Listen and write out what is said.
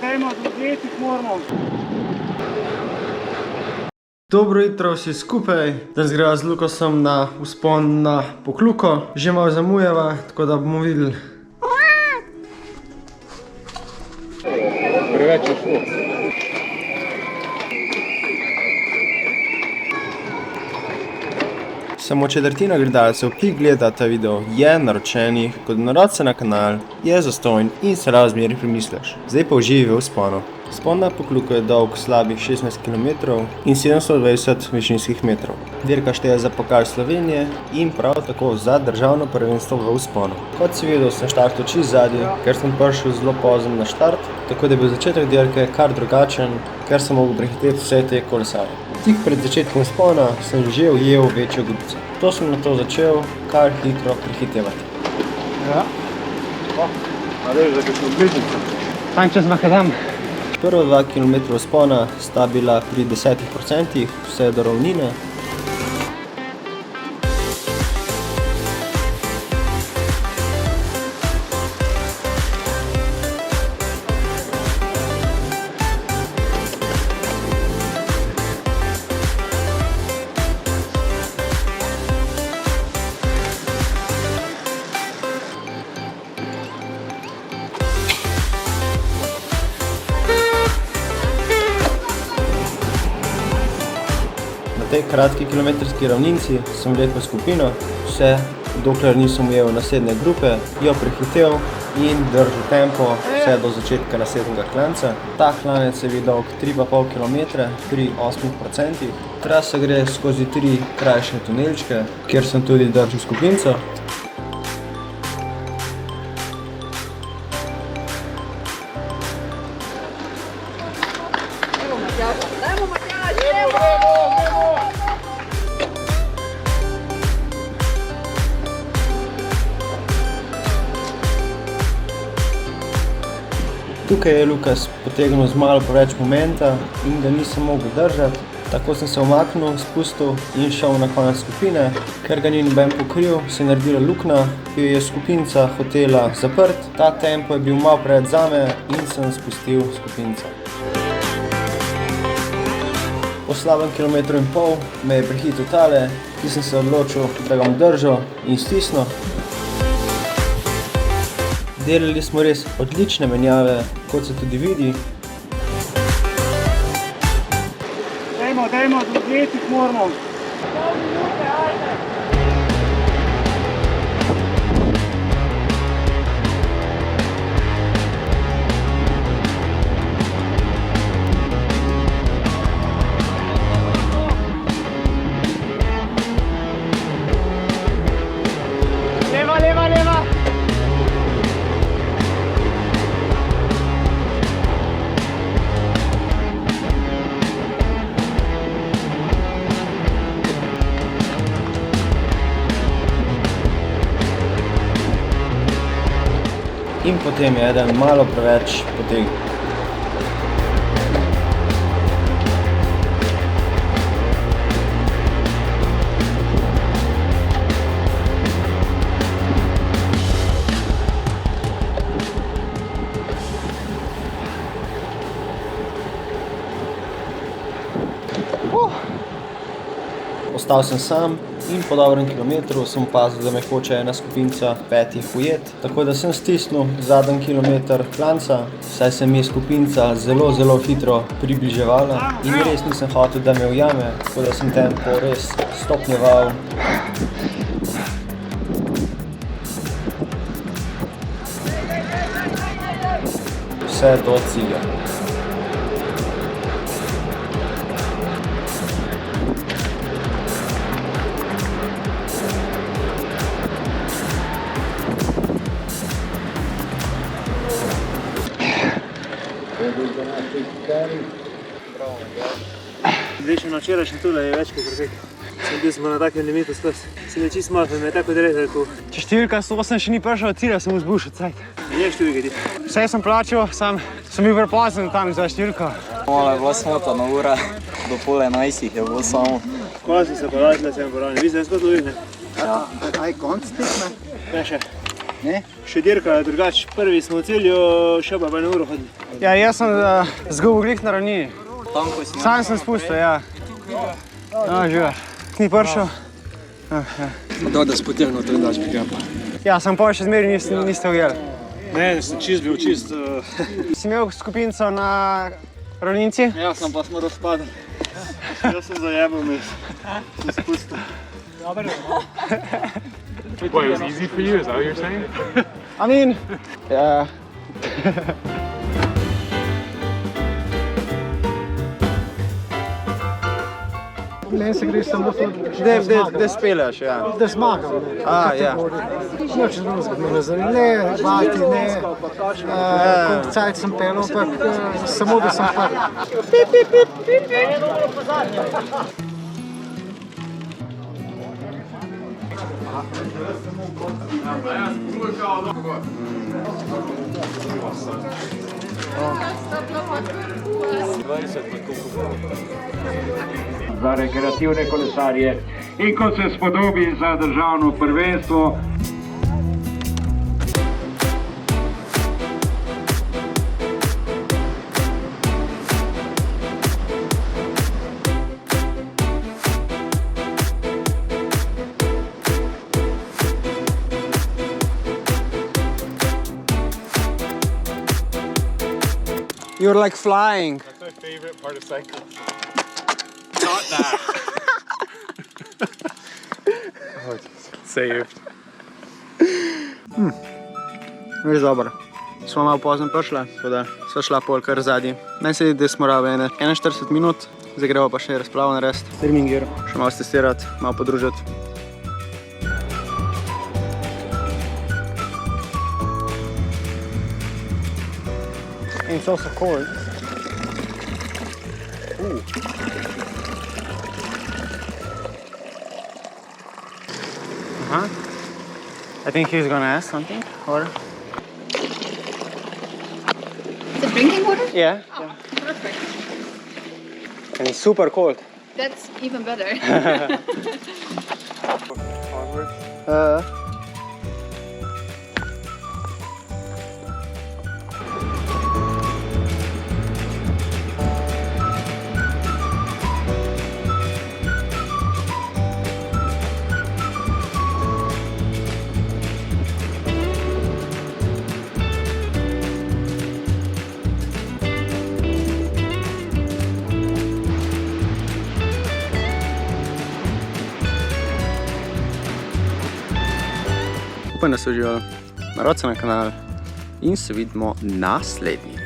Dajmo, zgledati moramo. Dobro jutro vsi skupaj. Danes greva z Lukasom na vzpon na Pokljuko. Že malo zamujava, tako da bomo videli. Preveč je šlo. Samo četrtina gledalcev, ki gleda ta video, je naročenih. Kot naročce na kanal je zastonj in se razmeri premisliš. Zdaj pa uživi v vzponu. Vzpon na Pokljuko je dolg slabih 16 km in 720 višinskih metrov. Dirka šteje za pokal Slovenije in prav tako za državno prvenstvo v vzponu. Kot si videl, sem štartal čisto zadnji, ker sem prišel zelo pozno na štart, tako da je bil začetek dirke kar drugačen, ker sem mogel prehiteti vse te kolesarje. Tik pred začetkom vzpona sem že ujel večjo grupico. To sem nato začel kar hitro prehitevati. Ja. A veš, da smo bližnico. Tam čez Makadam. Prva 2 km vzpona sta bila pri 10%, vse do ravnine. Na tej kratki kilometrski ravninci sem vlekel skupino, vse dokler nisem ujel naslednje grupe, jo prehitev in držal tempo vse do začetka naslednjega klanca. Ta klanec je bil dolg 3,5 km pri 8%. Trasa gre skozi 3 krajše tunelčke, kjer sem tudi držal skupinco. Tukaj je Lukas potegnil z malo preveč momenta in ga nisem mogel držati. Tako sem se umaknil, spustil in šel na konec skupine. Ker ga ni noben pokril, se je naredila luknja, ki jo je skupinca hotela zaprt. Ta tempo je bil malo preveč zame in sem spustil skupinco. Po slabem kilometru in pol me je prehitil tale, ki sem se odločil, da ga bom držal in stisnil. Delali smo res odlične menjave, kot se tudi vidi. Dajmo, zgledati moramo. Leva. In potem je eden malo preveč potegnil. Ostal sem sam in po dobrem kilometru sem opazil, da me hoče ena skupinca 5 ujet. Tako da sem stisnil zadnji kilometer klanca, saj se mi je skupinca zelo hitro približevala in res nisem hotel, da me ujame, tako da sem tempo res stopnjeval. Vse do cilja. Zdaj še na včerajšnjem tule je več kot perfektno. Bil smo na takem limitu skozi. Sem je čisto malo, me je tako odrezal, ko... Če številka 108 še ni prišel od cilja, sem mu zbušil cajt. Je številka ti. Vse sem plačal, sem bil prepozen tam za številko. Malo je bila smotana ura, do 10:30 je bilo samo. Hvala si se podaljšila, sem poravnil. Vi ste skozi lovili, ne? Ja. Aj konc tekme? Ne še. Ne? Še dirka drugače. Prvi smo v cilju, še pa eno uro hodili. Ja, jaz sem zgubil glih na ravnini. Tanko si Sam sem spustil, ja. Živa. Ni prišel. Da spotegnil to dač pikapa. Ja, sem pa še zmeri niste ujeli. Ne, sem čist bil čist. Si imel skupinco na ravnici? Ja, pa smo razpadali. Jaz sem zajebal mes. Sem spustil. Wait, it was easy for you, is that what you're saying? I mean, yeah. Ne se greš samo to, Da speljaš, ja. da zmagam. Ja. Nič drugega me ne zanima. Ne vati, ne koliko cajt sem pelil, ampak samo da sem prvi. Za rekreativne kolesarje in kot se spodobi za državno prvenstvo. You're like flying. That's my favorite part of cycling. Saved. Res dobro. Smo malo pozno prišla, tako da sva šla pol kar zadnji. Meni se zdi, da smo rabili 41 minut, zdaj gremo pa še razplavo narediti. Termingir. Še malo testirati, malo podružiti. And it's also cold. I think he's gonna ask something, or? Is it drinking water? Yeah. Oh, perfect. And it's super cold. That's even better. Upam, da se uživali. Naročite na kanal in se vidimo naslednjič.